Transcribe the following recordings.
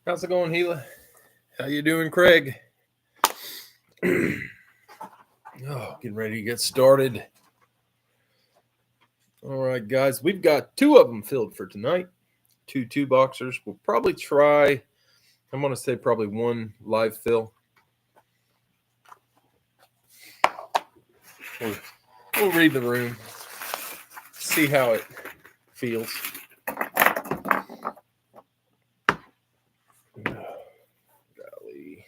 How's it going, Gila? How you doing, Craig? Oh, getting ready to get started. All right, guys, we've got two of them filled for tonight. Two boxers. We'll probably try, I'm going to say probably one live fill. We'll read the room, see how it feels. Golly.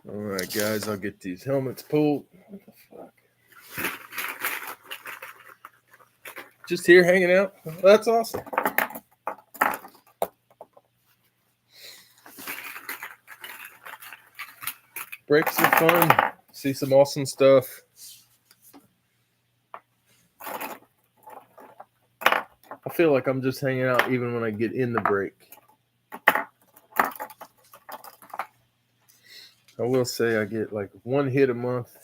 All right, guys, I'll get these helmets pulled. What the fuck? Just here hanging out? That's awesome. Breaks are fun. See some awesome stuff. I feel like I'm just hanging out even when I get in the break. I will say I get like one hit a month,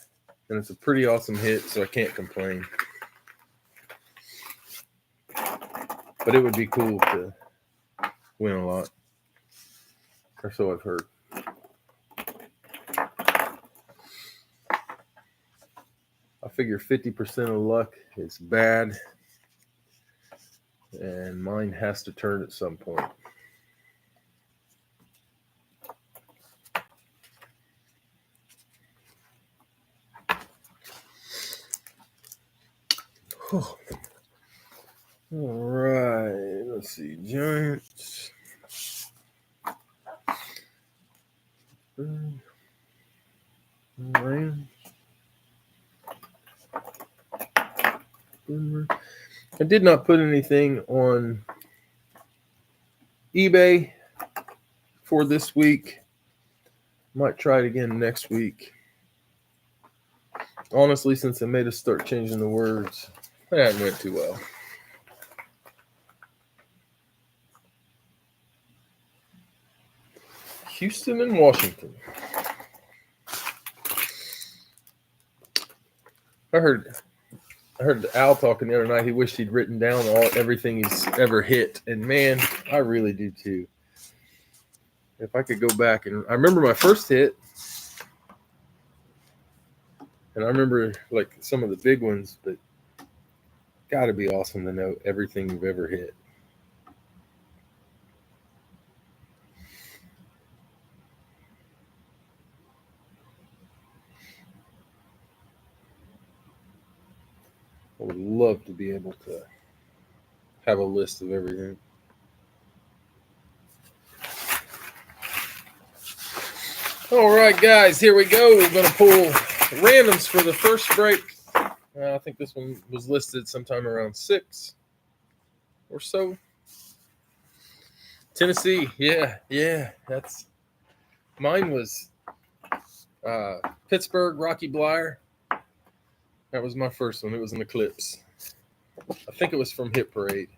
and it's a pretty awesome hit, so I can't complain. But it would be cool to win a lot, or so I've heard. I figure 50% of luck is bad, and mine has to turn at some point. All right, let's see. Giants. Rams. I did not put anything on eBay for this week. Might try it again next week. Honestly, since I made us start changing the words, that went too well. Houston and Washington. I heard Al talking the other night. He wished he'd written down everything he's ever hit, and man, I really do too. If I could go back, and I remember my first hit, and I remember like some of the big ones, but got to be awesome to know everything you've ever hit. I would love to be able to have a list of everything. All right, guys, here we go. We're going to pull randoms for the first break. I think this one was listed sometime around 6 or so. Tennessee, yeah. That's mine was Pittsburgh, Rocky Bleier. That was my first one. It was an Eclipse. I think it was from Hit Parade.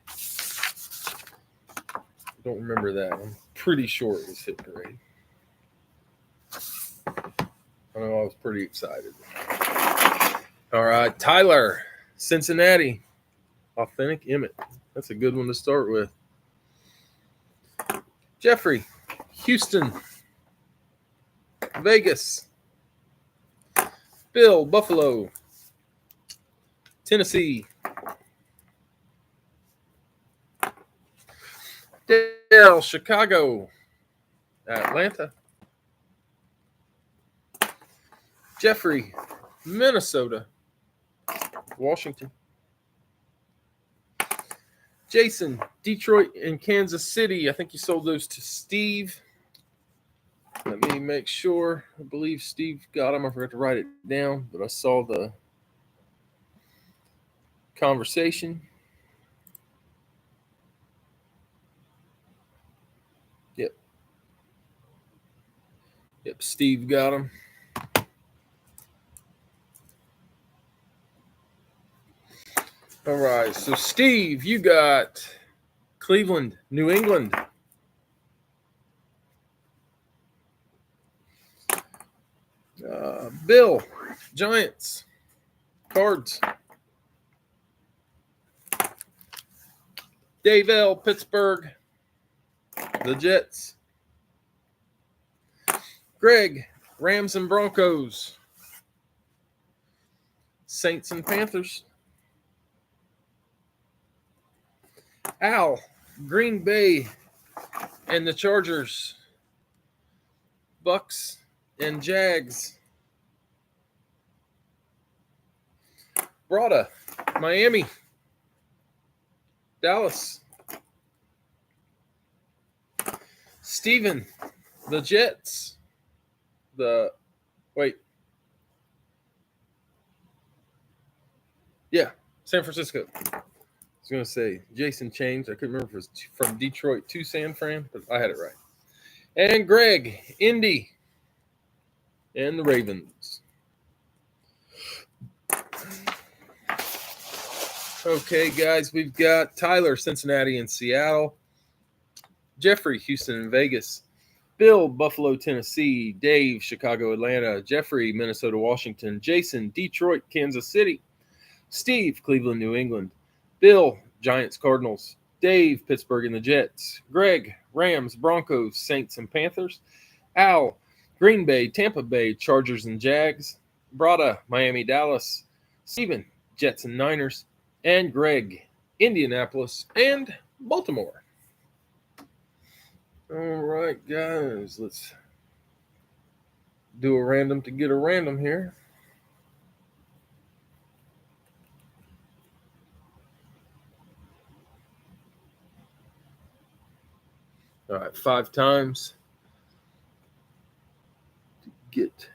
I don't remember that. I'm pretty sure it was Hit Parade. I know I was pretty excited. All right, Tyler, Cincinnati, Authentic Emmett. That's a good one to start with. Jeffrey, Houston, Vegas, Bill, Buffalo, Tennessee, Dale, Chicago, Atlanta, Jeffrey, Minnesota, Washington, Jason, Detroit and Kansas City. I think you sold those to Steve. Let me make sure. I believe Steve got them. I forgot to write it down, but I saw the conversation. Yep, Steve got them. All right, so Steve, you got Cleveland, New England. Bill, Giants, Cards. Dave L. Pittsburgh, the Jets. Greg, Rams and Broncos. Saints and Panthers. Al, Green Bay and the Chargers. Bucks and Jags. Brada, Miami. Dallas. Steven, the Jets. San Francisco. I was going to say Jason changed. I couldn't remember if it was from Detroit to San Fran, but I had it right. And Greg, Indy, and the Ravens. Okay, guys, we've got Tyler, Cincinnati and Seattle. Jeffrey, Houston and Vegas. Bill, Buffalo, Tennessee. Dave, Chicago, Atlanta. Jeffrey, Minnesota, Washington. Jason, Detroit, Kansas City. Steve, Cleveland, New England. Bill, Giants, Cardinals. Dave, Pittsburgh and the Jets. Greg, Rams, Broncos, Saints and Panthers. Al, Green Bay, Tampa Bay, Chargers and Jags. Brada, Miami, Dallas. Steven, Jets and Niners. And Greg, Indianapolis and Baltimore. All right, guys, let's do a random to get a random here. All right, 5 times to get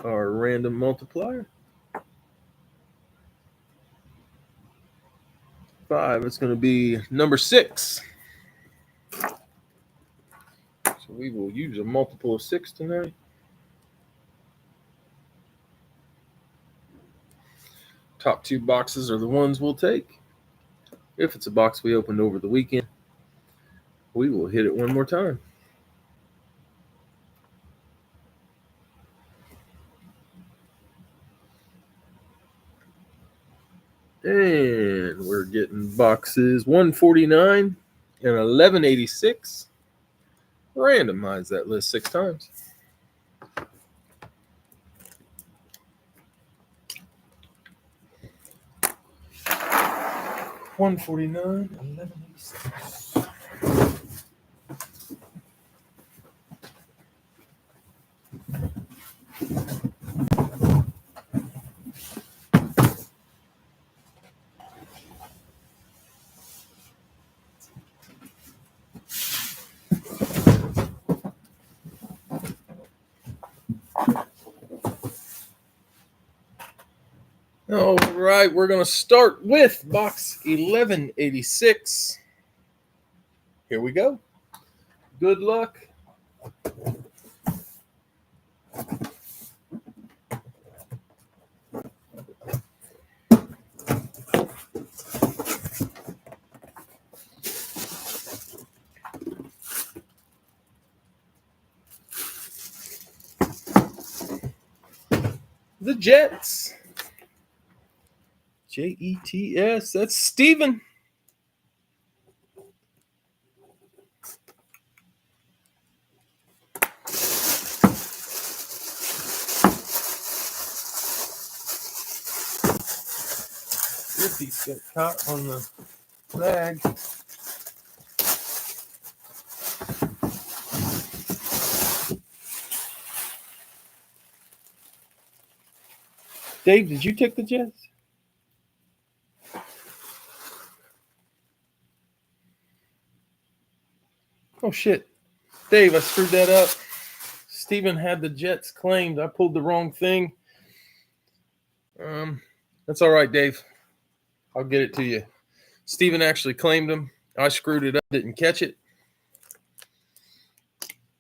our random multiplier. 5, it's going to be number 6. So we will use a multiple of 6 tonight. Top 2 boxes are the ones we'll take. If it's a box we opened over the weekend, we will hit it one more time. And we're getting boxes 149 and 1186. Randomize that list 6 times. $149, 1186. All right, we're going to start with box 1186. Here we go. Good luck. The Jets. Jets. That's Steven. If he's got caught on the bag. Dave, did you take the Jets? Oh, shit. Dave, I screwed that up. Steven had the Jets claimed. I pulled the wrong thing. That's all right, Dave. I'll get it to you. Steven actually claimed them. I screwed it up, didn't catch it.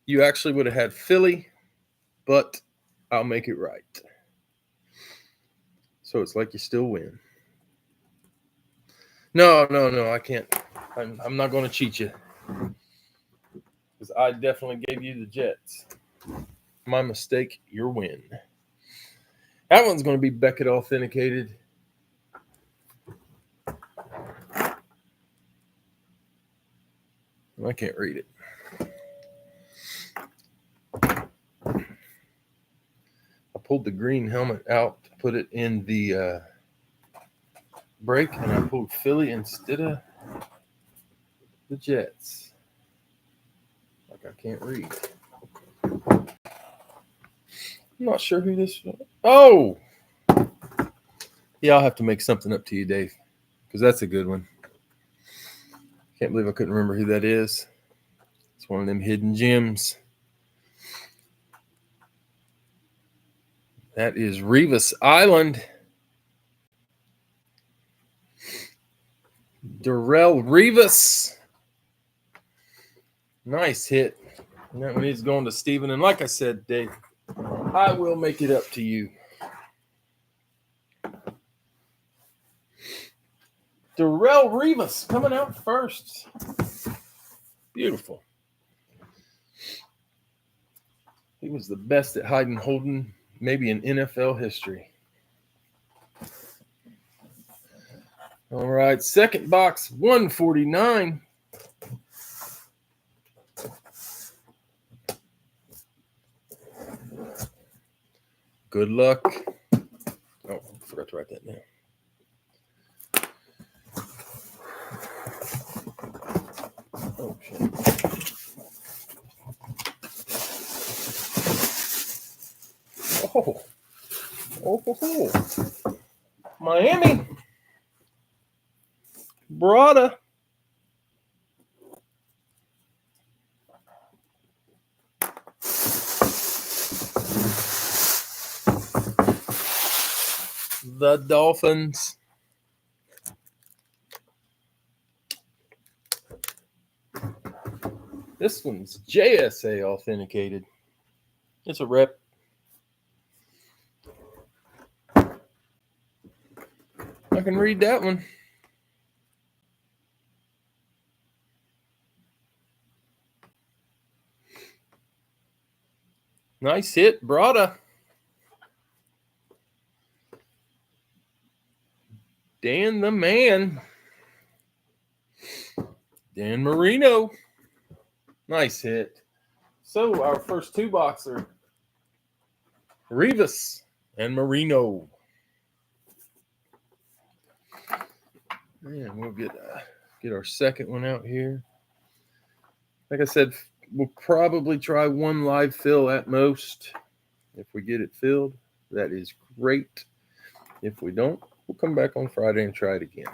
You actually would have had Philly, but I'll make it right. So it's like you still win. No, I can't. I'm not going to cheat you. Because I definitely gave you the Jets. My mistake, your win. That one's going to be Beckett authenticated. I can't read it. I pulled the green helmet out to put it in the break, and I pulled Philly instead of the Jets. Like I can't read. I'm not sure who this is. Oh! Yeah, I'll have to make something up to you, Dave, because that's a good one. Can't believe I couldn't remember who that is. It's one of them hidden gems. That is Revis Island. Darrelle Revis. Nice hit. And that one is going to Steven. And like I said, Dave, I will make it up to you. Darrelle Revis coming out first. Beautiful. He was the best at hiding holding, maybe in NFL history. All right, second box, 149. Good luck. Oh, I forgot to write that down. Oh, shit. Oh. Miami. Brada. The Dolphins. This one's JSA authenticated. It's a rep. I can read that one. Nice hit, Brada. Dan the man. Dan Marino. Nice hit. So our first two boxer, Revis and Marino. And we'll get our second one out here. Like I said, we'll probably try one live fill at most. If we get it filled, that is great. If we don't, we'll come back on Friday and try it again.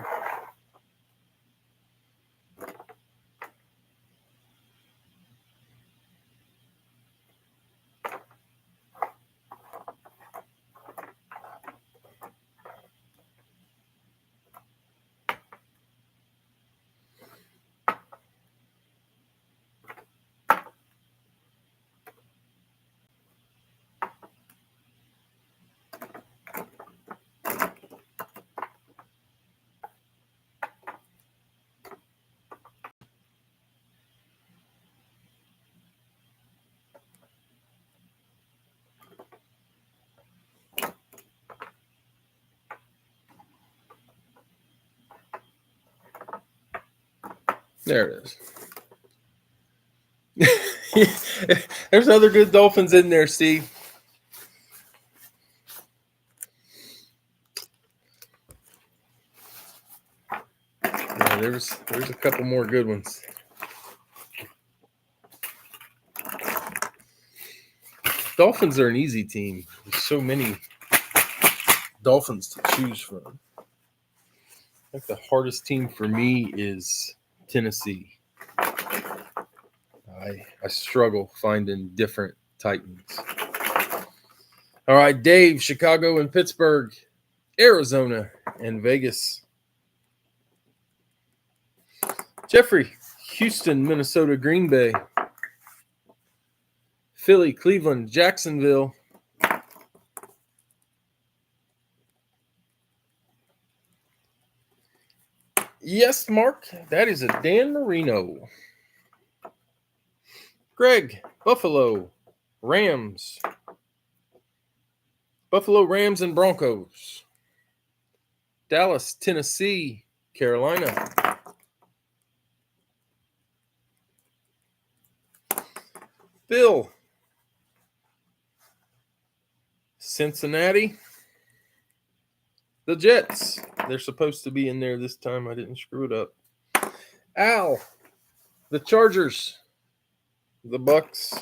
There it is. There's other good Dolphins in there, Steve. Yeah, there's a couple more good ones. Dolphins are an easy team. There's so many Dolphins to choose from. I think the hardest team for me is Tennessee. I struggle finding different Titans. All right, Dave, Chicago and Pittsburgh, Arizona and Vegas. Jeffrey, Houston, Minnesota, Green Bay. Philly, Cleveland, Jacksonville. Yes, Mark, that is a Dan Marino. Greg, Buffalo, Rams. Buffalo, Rams, and Broncos. Dallas, Tennessee, Carolina. Bill. Cincinnati. The Jets. They're supposed to be in there this time. I didn't screw it up. Al. The Chargers. The Bucks.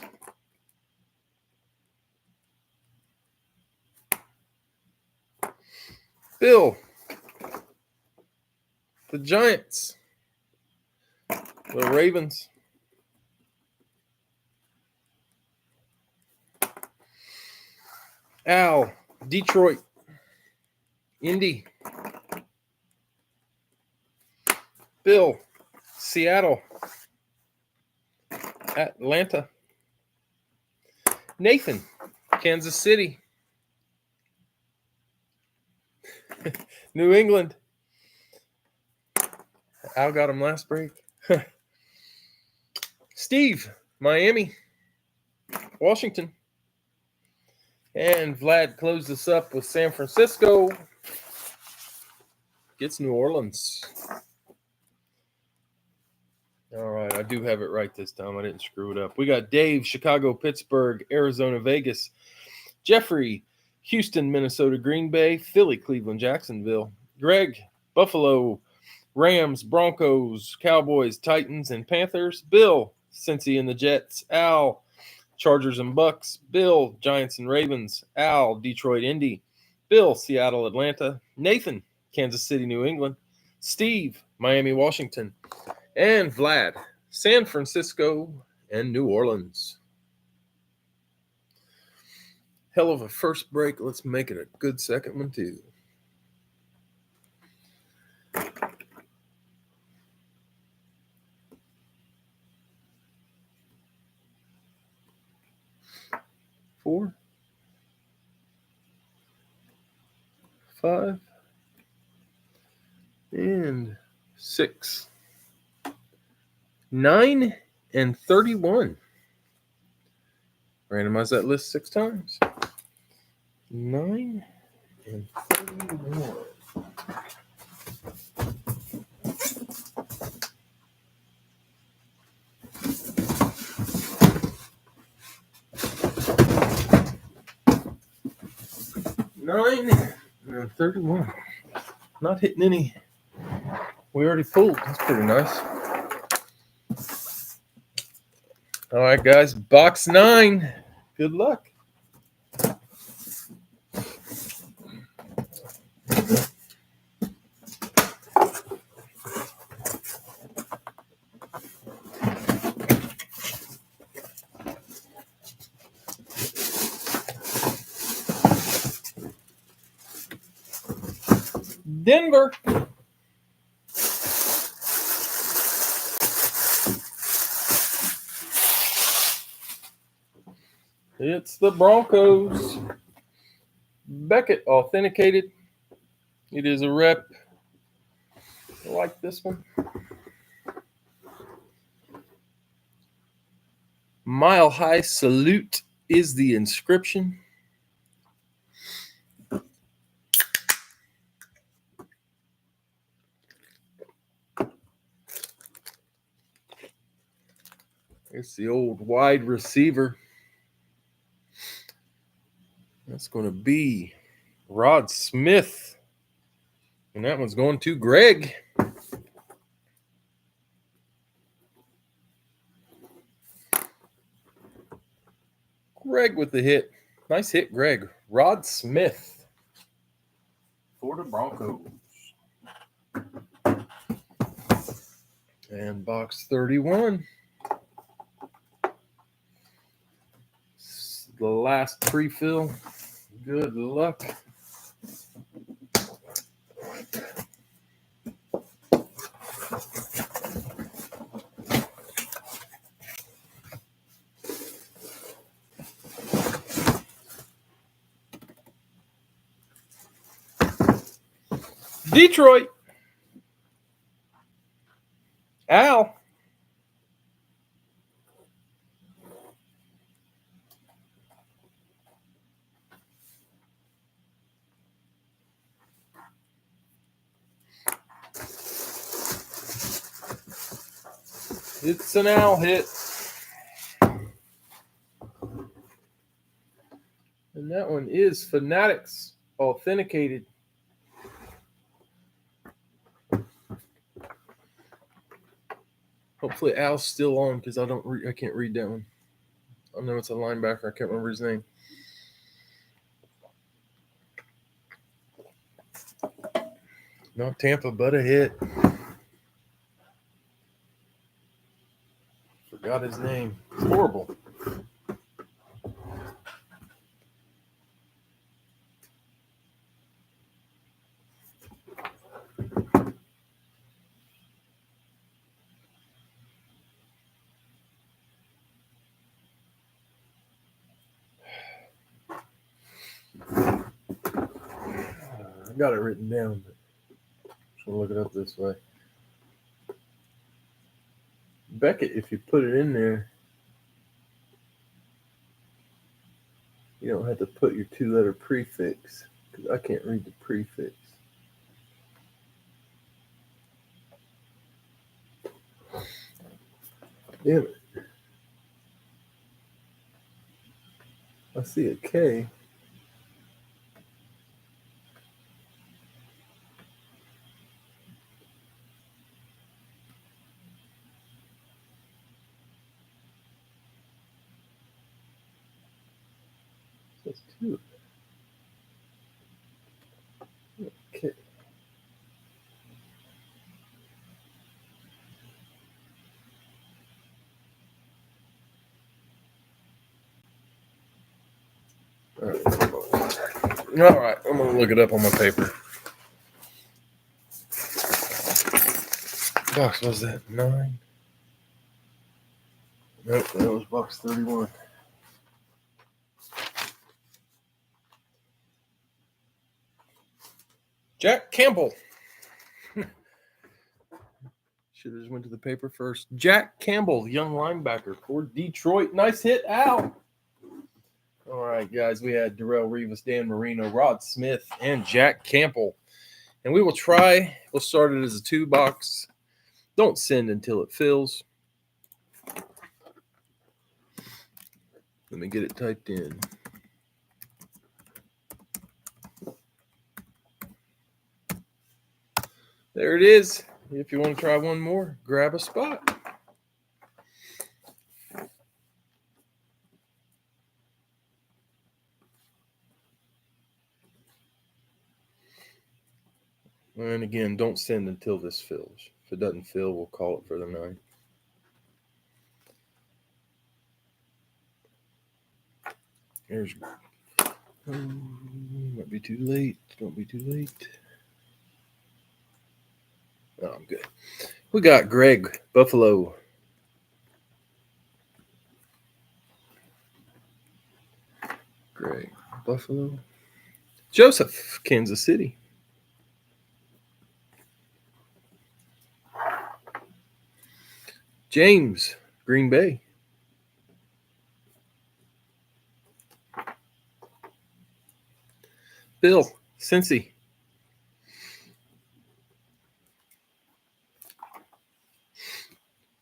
Bill. The Giants. The Ravens. Al. Detroit. Indy. Bill. Seattle. Atlanta. Nathan. Kansas City. New England. Al got him last break. Steve. Miami. Washington. And Vlad closed us up with San Francisco. Gets New Orleans. All right, I do have it right this time. I didn't screw it up. We got Dave, Chicago, Pittsburgh, Arizona, Vegas. Jeffrey, Houston, Minnesota, Green Bay. Philly, Cleveland, Jacksonville. Greg, Buffalo, Rams, Broncos, Cowboys, Titans, and Panthers. Bill, Cincy and the Jets. Al, Chargers and Bucks. Bill, Giants and Ravens. Al, Detroit, Indy. Bill, Seattle, Atlanta. Nathan, Kansas City, New England. Steve, Miami, Washington. And Vlad, San Francisco and New Orleans. Hell of a first break. Let's make it a good second one, too. Four, 5, and 6. 9 and 31. Randomize that list 6 times. 9 and 31. Nine and 31. Not hitting any. We already pulled. That's pretty nice. All right, guys. Box 9. Good luck. Denver. It's the Broncos. Beckett authenticated. It is a rep. I like this one. Mile High Salute is the inscription. It's the old wide receiver. That's going to be Rod Smith. And that one's going to Greg. Greg with the hit. Nice hit, Greg. Rod Smith for the Broncos. And box 31. The last pre-fill. Good luck. Detroit. Al. It's an Al hit. And that one is Fanatics Authenticated. Hopefully Al's still on because I can't read that one. I know it's a linebacker. I can't remember his name. Not Tampa, but a hit. Forgot his name. It's horrible. I got it written down, but I'm going to look it up this way. Beckett, if you put it in there, you don't have to put your 2-letter prefix because I can't read the prefix. Damn it. I see a K. That's 2. Okay. All right, I'm going to look it up on my paper. Box was that 9? Nope, that was box 31. Jack Campbell. Should have just went to the paper first. Jack Campbell, young linebacker for Detroit. Nice hit, Al. All right, guys. We had Darrelle Revis, Dan Marino, Rod Smith, and Jack Campbell. And we will try. We'll start it as a 2-box. Don't send until it fills. Let me get it typed in. There it is. If you want to try one more, grab a spot. And again, don't send until this fills. If it doesn't fill, we'll call it for the 9. Here's. Might be too late. Don't be too late. Oh, I'm good. We got Greg Buffalo. Greg Buffalo. Joseph, Kansas City. James, Green Bay. Bill, Cincy.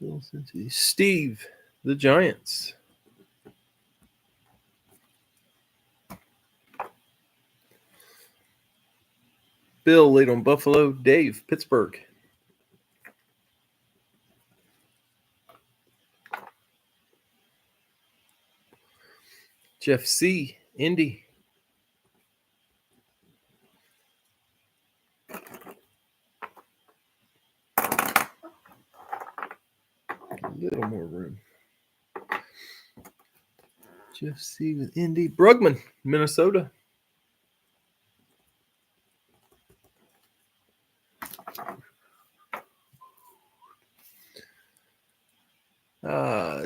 Bill, Cincy. Steve, the Giants. Bill, late on Buffalo. Dave, Pittsburgh. Jeff C., Indy. A little more room. Jeff C. with Indy. Brugman, Minnesota.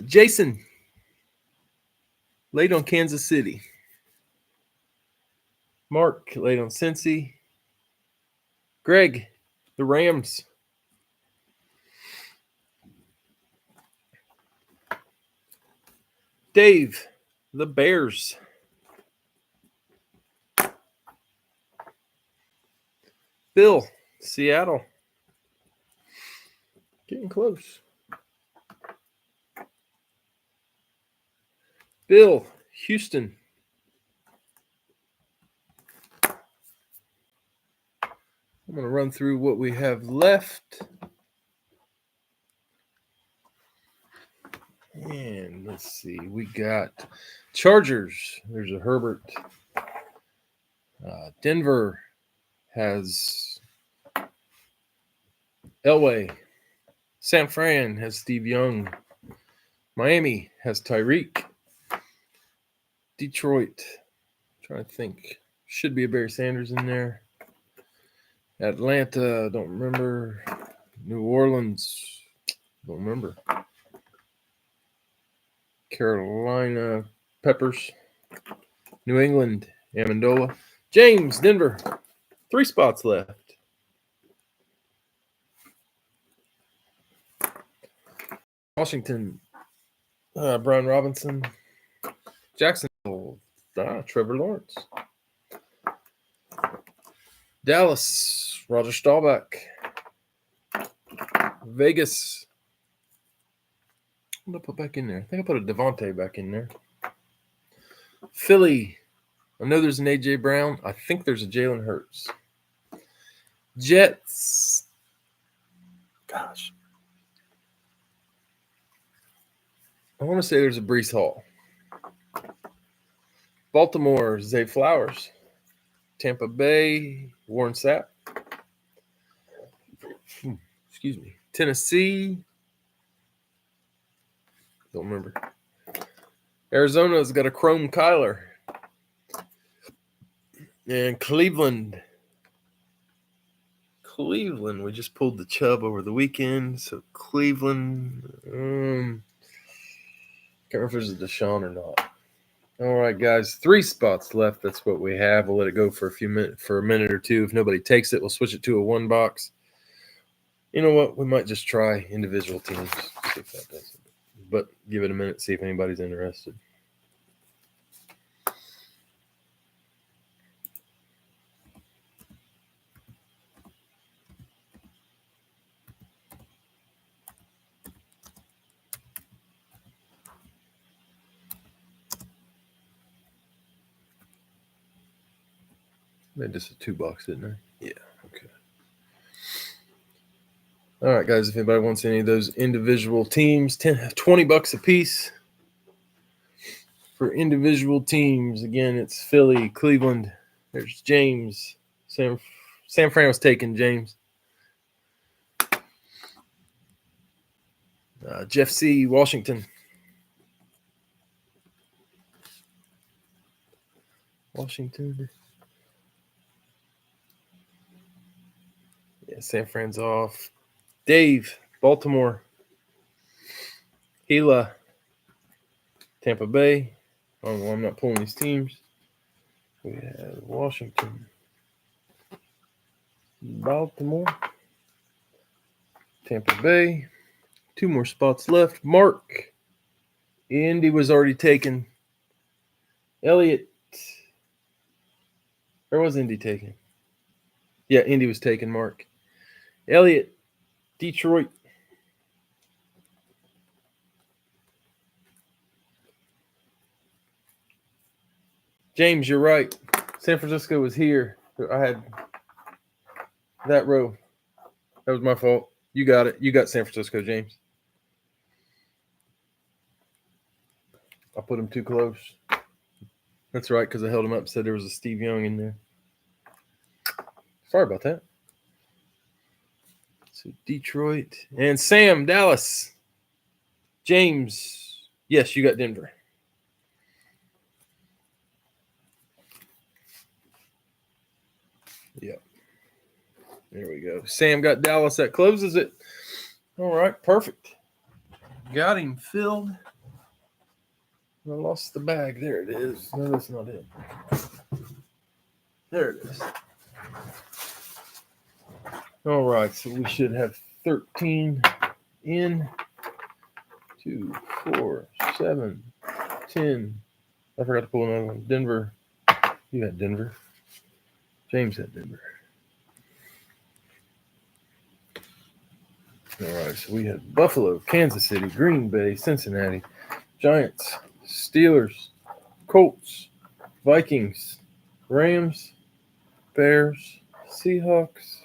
Jason, late on Kansas City. Mark, late on Cincy. Greg, the Rams. Dave, the Bears. Bill, Seattle. Getting close. Bill, Houston. I'm going to run through what we have left. And let's see. We got Chargers. There's a Herbert. Denver has Elway. San Fran has Steve Young. Miami has Tyreek. Detroit, trying to think, should be a Barry Sanders in there. Atlanta, don't remember. New Orleans, don't remember. Carolina, Peppers. New England, Amendola. James, Denver, 3 spots left. Washington, Brian Robinson. Jacksonville, Trevor Lawrence. Dallas, Roger Staubach. Vegas, what did I put back in there? I think I put a Devontae back in there. Philly, I know there's an A.J. Brown. I think there's a Jalen Hurts. Jets, gosh, I want to say there's a Breece Hall. Baltimore, Zay Flowers. Tampa Bay, Warren Sapp. Excuse me. Tennessee, don't remember. Arizona's got a Chrome Kyler. And Cleveland, we just pulled the Chubb over the weekend. So Cleveland, can't remember if there's a Deshaun or not. All right, guys, 3 spots left. That's what we have. We'll let it go for a minute or two. If nobody takes it, we'll switch it to a 1 box. You know what? We might just try individual teams. See if that does it. But give it a minute, see if anybody's interested. Made just a 2 box, didn't I? Yeah, okay. All right, guys, if anybody wants any of those individual teams, $20 a piece for individual teams. Again, it's Philly, Cleveland. There's James. San Fran was taken, James. Jeff C., Washington. Yeah, San Fran's off. Dave, Baltimore. Gila, Tampa Bay. Oh, well, I'm not pulling these teams. We have Washington, Baltimore, Tampa Bay. 2 more spots left. Mark. Indy was already taken. Elliott. Or was Indy taken? Yeah, Indy was taken, Mark. Elliott, Detroit. James, you're right. San Francisco was here. I had that row. That was my fault. You got it. You got San Francisco, James. I put him too close. That's right, because I held him up and said there was a Steve Young in there. Sorry about that. So Detroit. And Sam, Dallas. James. Yes, you got Denver. Yep. There we go. Sam got Dallas. That closes it. All right, perfect. Got him filled. I lost the bag. There it is. No, that's not it. There it is. All right, so we should have 13 in. 2, 4, 7, 10. I forgot to pull another one. Denver. You had Denver. James had Denver. All right, so we had Buffalo, Kansas City, Green Bay, Cincinnati, Giants, Steelers, Colts, Vikings, Rams, Bears, Seahawks,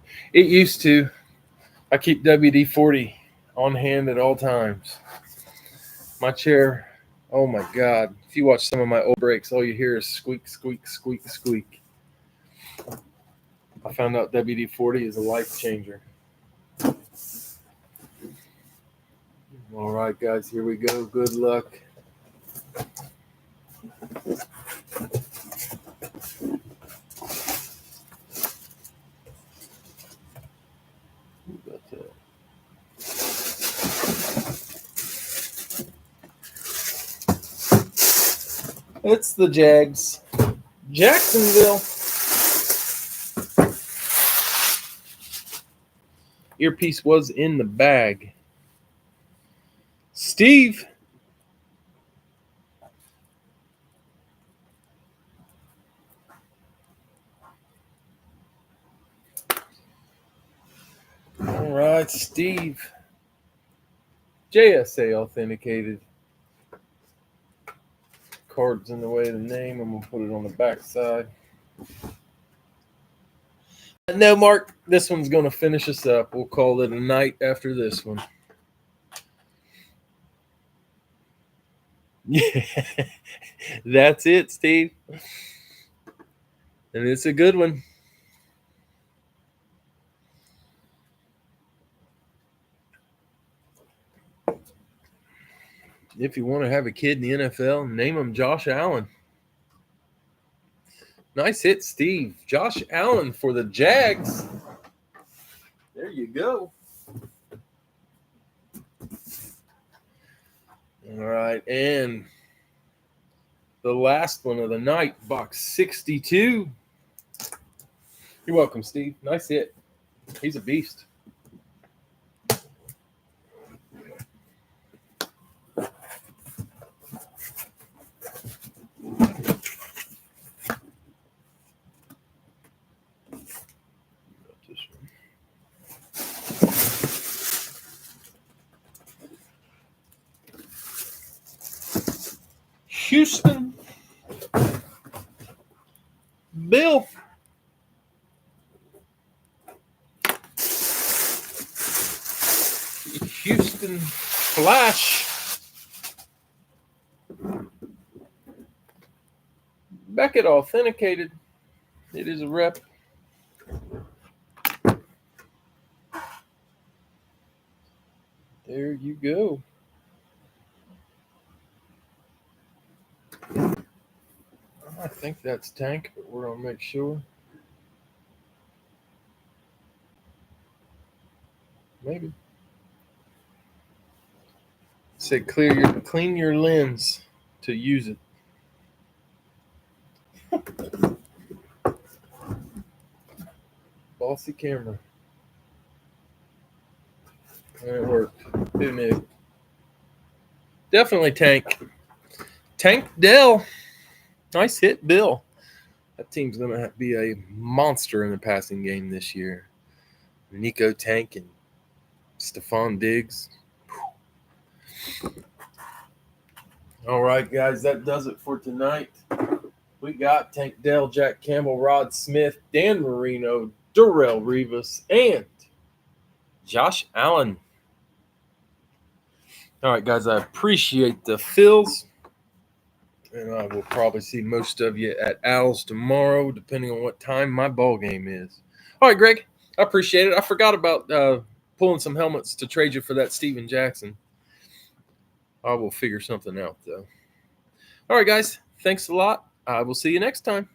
It used to. I keep WD-40 on hand at all times. My chair, oh my God. If you watch some of my old breaks, all you hear is squeak, squeak, squeak, squeak. I found out WD-40 is a life changer. All right, guys, here we go. Good luck. It's the Jags. Jacksonville. Earpiece was in the bag. Steve. All right, Steve. JSA authenticated. Card's in the way of the name. I'm going to put it on the back side. No, Mark, this one's going to finish us up. We'll call it a night after this one. Yeah, that's it, Steve. And it's a good one. If you want to have a kid in the NFL, name him Josh Allen. Nice hit, Steve. Josh Allen for the Jags. There you go. All right, and the last one of the night, box 62. You're welcome, Steve. Nice hit. He's a beast. Houston. Bill. Houston Flash. Beckett authenticated. It is a rep. There you go. I think that's Tank, but we're going to make sure. Maybe. Say clean your lens to use it. Bossy camera. And it worked. Who knew? Definitely Tank. Tank Dell. Nice hit, Bill. That team's going to be a monster in the passing game this year. Nico Tank and Stephon Diggs. All right, guys, that does it for tonight. We got Tank Dell, Jack Campbell, Rod Smith, Dan Marino, Darrelle Revis, and Josh Allen. All right, guys, I appreciate the fills. And I will probably see most of you at Al's tomorrow, depending on what time my ball game is. All right, Greg, I appreciate it. I forgot about pulling some helmets to trade you for that Steven Jackson. I will figure something out, though. All right, guys, thanks a lot. I will see you next time.